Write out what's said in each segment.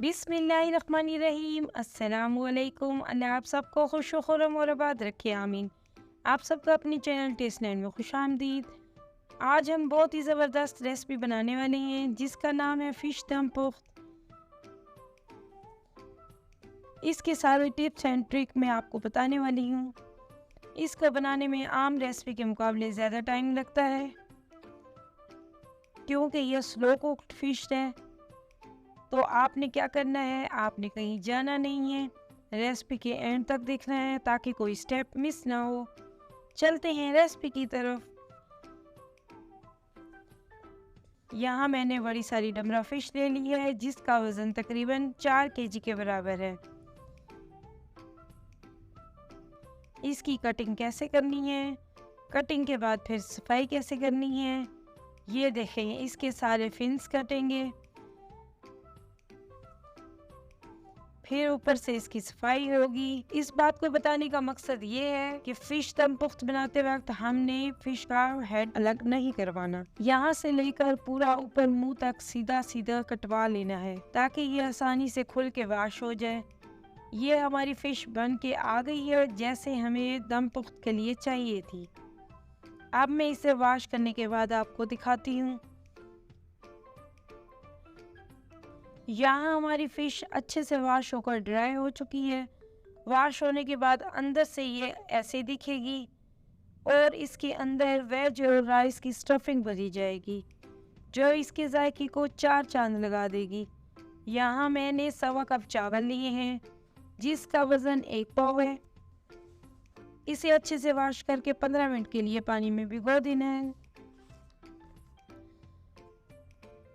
बिस्मिल्लाहिर्रहमानिर्रहीम। अस्सलामुअलैकुम। अल्लाह आप सबको खुश खुरम और आबाद रखे, आमीन। आप सबका अपनी चैनल टेस्ट नाइन में खुश आमदीद। आज हम बहुत ही ज़बरदस्त रेसिपी बनाने वाले हैं जिसका नाम है फ़िश दम पुख्त। इसके सारे टिप्स एंड ट्रिक मैं आपको बताने वाली हूँ। इसको बनाने में आम रेसिपी के मुकाबले ज़्यादा टाइम लगता है क्योंकि यह स्लो कुक्ड फ़िश है। तो आपने क्या करना है, आपने कहीं जाना नहीं है, रेसिपी के एंड तक देखना है ताकि कोई स्टेप मिस ना हो। चलते हैं रेसिपी की तरफ। यहाँ मैंने बड़ी सारी डमरा फिश ले ली है जिसका वज़न तकरीबन 4 केजी के बराबर है। इसकी कटिंग कैसे करनी है, कटिंग के बाद फिर सफाई कैसे करनी है, ये देखें। इसके सारे फिन्स कटेंगे, फिर ऊपर से इसकी सफाई होगी। इस बात को बताने का मकसद ये है कि फिश दम पुख्त बनाते वक्त हमने फिश का हेड अलग नहीं करवाना। यहाँ से लेकर पूरा ऊपर मुंह तक सीधा सीधा कटवा लेना है ताकि ये आसानी से खुल के वाश हो जाए। ये हमारी फिश बन के आ गई है जैसे हमें दम पुख्त के लिए चाहिए थी। अब मैं इसे वाश करने के बाद आपको दिखाती हूँ। यहाँ हमारी फ़िश अच्छे से वॉश होकर ड्राई हो चुकी है। वॉश होने के बाद अंदर से ये ऐसे दिखेगी और इसके अंदर वेज और राइस की स्टफिंग भरी जाएगी जो इसके जायके को 4 चांद लगा देगी। यहाँ मैंने 1.25 कप चावल लिए हैं जिसका वज़न 1 पाव है। इसे अच्छे से वॉश करके 15 मिनट के लिए पानी में भिगो देना है।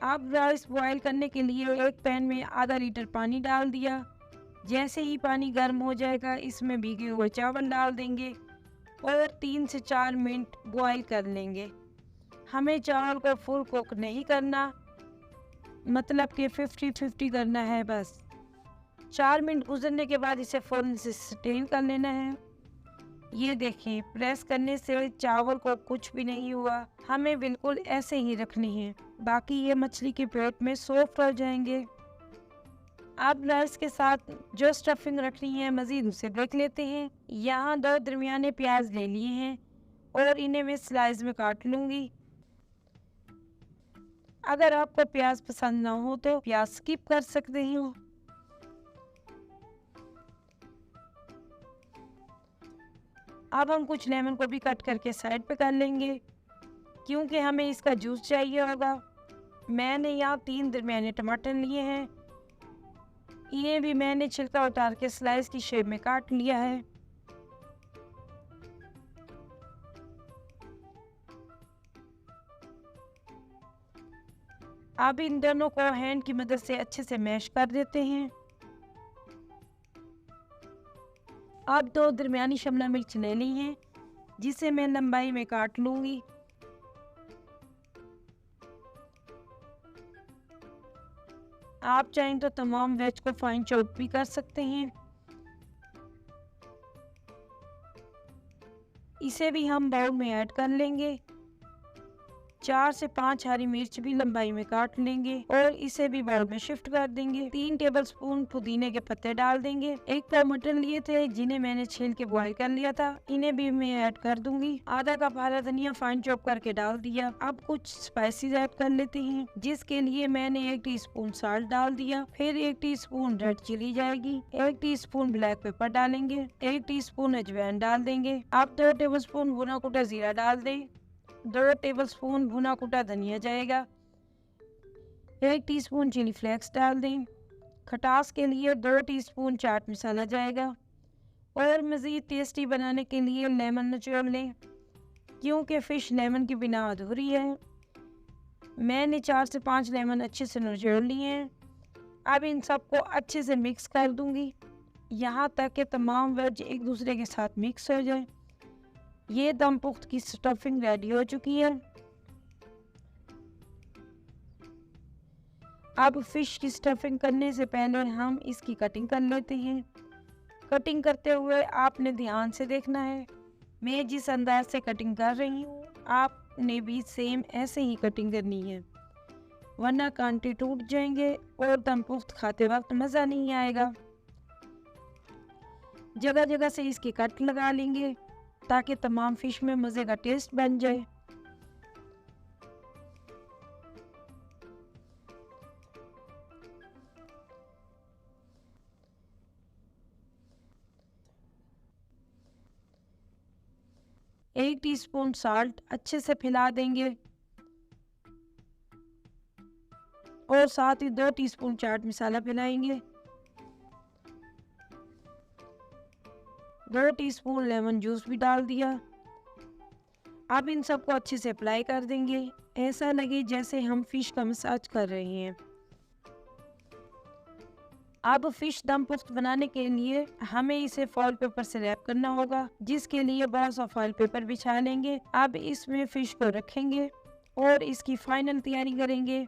अब राइस बॉयल करने के लिए एक पैन में आधा लीटर पानी डाल दिया। जैसे ही पानी गर्म हो जाएगा इसमें भीगे हुए चावल डाल देंगे और 3 से 4 मिनट बॉयल कर लेंगे। हमें चावल को फुल कुक नहीं करना, मतलब कि 50-50 करना है बस। 4 मिनट गुजरने के बाद इसे फ़ौरन से स्ट्रेन कर लेना है। ये देखें, प्रेस करने से चावल को कुछ भी नहीं हुआ। हमें बिल्कुल ऐसे ही रखनी है, बाकी ये मछली के पेट में सॉफ्ट हो जाएंगे। अब राइस के साथ जो स्टफिंग रखनी है मज़ीद उसे देख लेते हैं। यहाँ 2 दरमियाने प्याज ले लिए हैं और इन्हें मैं स्लाइस में काट लूँगी। अगर आपको प्याज पसंद ना हो तो प्याज स्किप कर सकते हो। अब हम कुछ लेमन को भी कट करके साइड पे कर लेंगे क्योंकि हमें इसका जूस चाहिए होगा। मैंने यहाँ 3 दरमियाने टमाटर लिए हैं, इन्हें भी मैंने छिलका उतार के स्लाइस की शेप में काट लिया है। अब इन दोनों को हैंड की मदद से अच्छे से मैश कर देते हैं। अब 2 दरमियानी शिमला मिर्च ले ली हैं जिसे मैं लंबाई में काट लूँगी। आप चाहें तो तमाम वेज को फाइन चॉप भी कर सकते हैं। इसे भी हम बाउल में ऐड कर लेंगे। 4 से 5 हरी मिर्च भी लंबाई में काट लेंगे और इसे भी बाउल में शिफ्ट कर देंगे। 3 टेबलस्पून पुदीने के पत्ते डाल देंगे। 1 कप मटर लिए थे जिन्हें मैंने छील के बॉईल कर लिया था, इन्हें भी मैं ऐड कर दूंगी। आधा कप हरा धनिया फाइन चॉप करके डाल दिया। अब कुछ स्पाइसेस ऐड कर लेते हैं जिसके लिए मैंने 1 टीस्पून साल्ट डाल दिया, फिर 1 टीस्पून रेड चिली जाएगी, 1 टीस्पून ब्लैक पेपर डालेंगे, 1 टीस्पून अजवाइन डाल देंगे। अब 2 टेबलस्पून भुना कुटा जीरा डाल दें, 2 टेबलस्पून भुना कुटा धनिया जाएगा, 1 टीस्पून चिली फ्लेक्स डाल दें। खटास के लिए 2 टीस्पून चाट मसाला जाएगा और मज़ीद टेस्टी बनाने के लिए लेमन निचोड़ लें क्योंकि फ़िश लेमन के बिना अधूरी है। मैंने 4 से 5 लेमन अच्छे से निचोड़ लिए हैं। अब इन सबको अच्छे से मिक्स कर दूंगी यहाँ तक कि तमाम वेज एक दूसरे के साथ मिक्स हो जाए। ये दम पुख्त की स्टफिंग रेडी हो चुकी है। अब फिश की स्टफिंग करने से पहले हम इसकी कटिंग कर लेते हैं। कटिंग करते हुए आपने ध्यान से देखना है। मैं जिस अंदाज से कटिंग कर रही हूँ आपने भी सेम ऐसे ही कटिंग करनी है। वरना कांटे टूट जाएंगे और दम पुख्त खाते वक्त मज़ा नहीं आएगा। जगह जगह से इसके कट लगा लेंगे ताकि तमाम फिश में मज़े का टेस्ट बन जाए। एक टीस्पून साल्ट अच्छे से फैला देंगे और साथ ही 2 टीस्पून चाट मसाला मिलाएंगे। 2 टीस्पून लेमन जूस भी डाल दिया। अब इन सबको अच्छे से अप्लाई कर देंगे, ऐसा लगे जैसे हम फिश का मसाज कर रहे हैं। अब फिश दम पुख्त बनाने के लिए हमें इसे फॉइल पेपर से रैप करना होगा, जिसके लिए बड़ा सा फॉइल पेपर बिछा लेंगे। अब इसमें फिश को रखेंगे और इसकी फाइनल तैयारी करेंगे।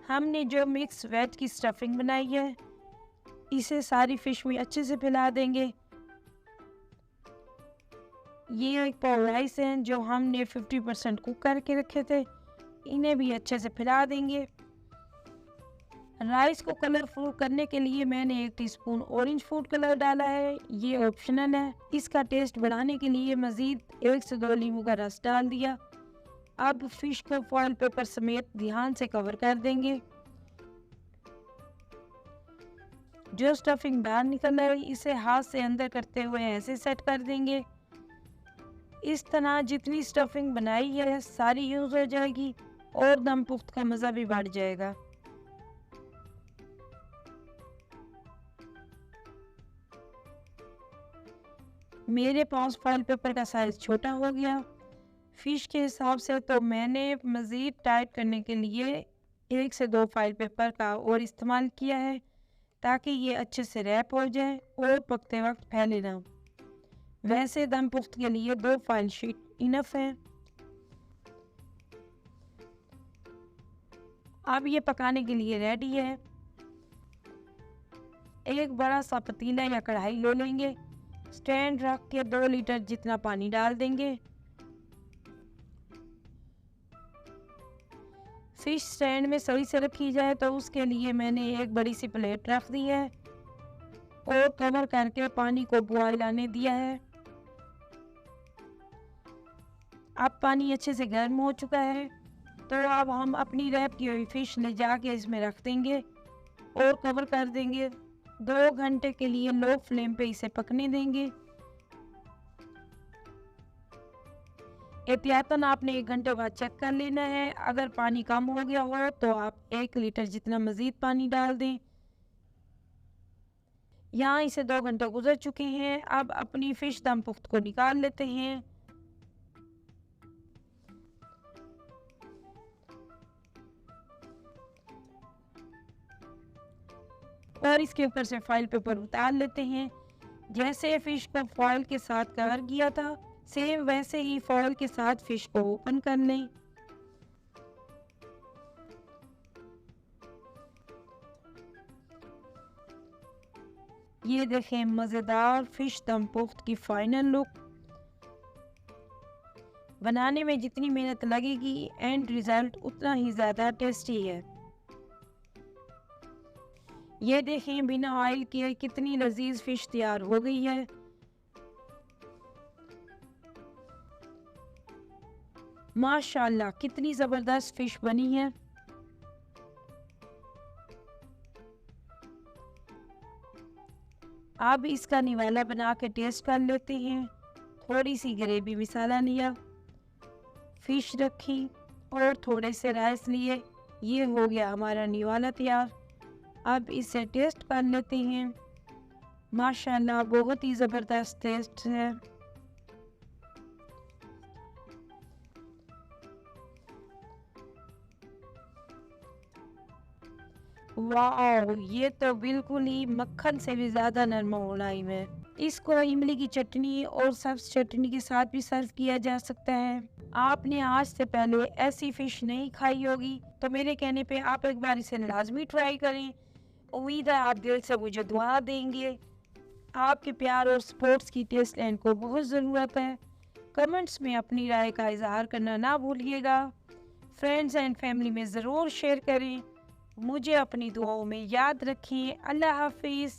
हमने जो मिक्स वेज की स्टफिंग बनाई है, इसे सारी फिश में अच्छे से फैला देंगे। ये एक पाव राइस हैं जो हमने 50% कुक करके रखे थे, इन्हें भी अच्छे से फैला देंगे। राइस को कलरफुल करने के लिए मैंने 1 टीस्पून ऑरेंज फूड कलर डाला है, ये ऑप्शनल है। इसका टेस्ट बढ़ाने के लिए मज़ीद 1 से 2 नींबू का रस डाल दिया। अब फिश को फॉइल पेपर समेत ध्यान से कवर कर देंगे। जो स्टफिंग बाहर निकल रही है, इसे हाथ से अंदर करते हुए ऐसे सेट कर देंगे। इस तरह जितनी स्टफिंग बनाई है सारी यूज़ हो जाएगी और दम पुख्त का मज़ा भी बढ़ जाएगा। मेरे पास फॉइल पेपर का साइज़ छोटा हो गया। फ़िश के हिसाब से तो मैंने मज़ीद टाइट करने के लिए 1 से 2 फॉइल पेपर का और इस्तेमाल किया है, ताकि ये अच्छे से रैप हो जाए और पकते वक्त फैले ना। वैसे दम पुख्त के लिए 2 फॉइल शीट इनफ है। अब ये पकाने के लिए रेडी है। एक बड़ा सा पतीला या कढ़ाई ले लेंगे, स्टैंड रख के 2 लीटर जितना पानी डाल देंगे। फिश स्टैंड में सही से रखी जाए तो उसके लिए मैंने एक बड़ी सी प्लेट रख दी है और कवर करके पानी को बॉयल आने दिया है। अब पानी अच्छे से गर्म हो चुका है, तो अब हम अपनी रैप की हुई फिश ले जाके इसमें रख देंगे और कवर कर देंगे। 2 घंटे के लिए लो फ्लेम पे इसे पकने देंगे। एहतियातन आपने 1 घंटे बाद चेक कर लेना है। अगर पानी कम हो गया हो तो आप 1 लीटर जितना मज़ीद पानी डाल दें। यहाँ इसे 2 घंटे गुजर चुके हैं। अब अपनी फ़िश दम पुख्त को निकाल लेते हैं। और इसके ऊपर से फॉइल पेपर उतार लेते हैं। जैसे फ़िश को फॉइल के साथ कवर किया था, सेम वैसे ही फॉइल के साथ फ़िश को ओपन कर लें। ये देखें मज़ेदार फ़िश दम पुख्त की फाइनल लुक। बनाने में जितनी मेहनत लगेगी, एंड रिज़ल्ट उतना ही ज़्यादा टेस्टी है। ये देखें बिना ऑयल के कितनी लजीज फ़िश तैयार हो गई है। माशाल्लाह कितनी ज़बरदस्त फ़िश बनी है। अब इसका निवाला बना के टेस्ट कर लेते हैं। थोड़ी सी ग्रेवी मसाला लिया, फ़िश रखी और थोड़े से राइस लिए। ये हो गया हमारा निवाला तैयार। अब इसे टेस्ट कर लेते हैं। माशाल्लाह बहुत ही ज़बरदस्त टेस्ट है। वाह, ये तो बिल्कुल ही मक्खन से भी ज़्यादा नरम मलाई में। इसको इमली की चटनी और सब्ज़ चटनी के साथ भी सर्व किया जा सकता है। आपने आज से पहले ऐसी फ़िश नहीं खाई होगी, तो मेरे कहने पे आप एक बार इसे लाजमी ट्राई करें। उम्मीद है आप दिल से मुझे दुआ देंगे। आपके प्यार और सपोर्ट्स की टेस्ट लैंड को बहुत ज़रूरत है। कमेंट्स में अपनी राय का इजहार करना ना भूलिएगा। फ्रेंड्स एंड फैमिली में ज़रूर शेयर करें। मुझे अपनी दुआओं में याद रखें। अल्लाह हाफिज़।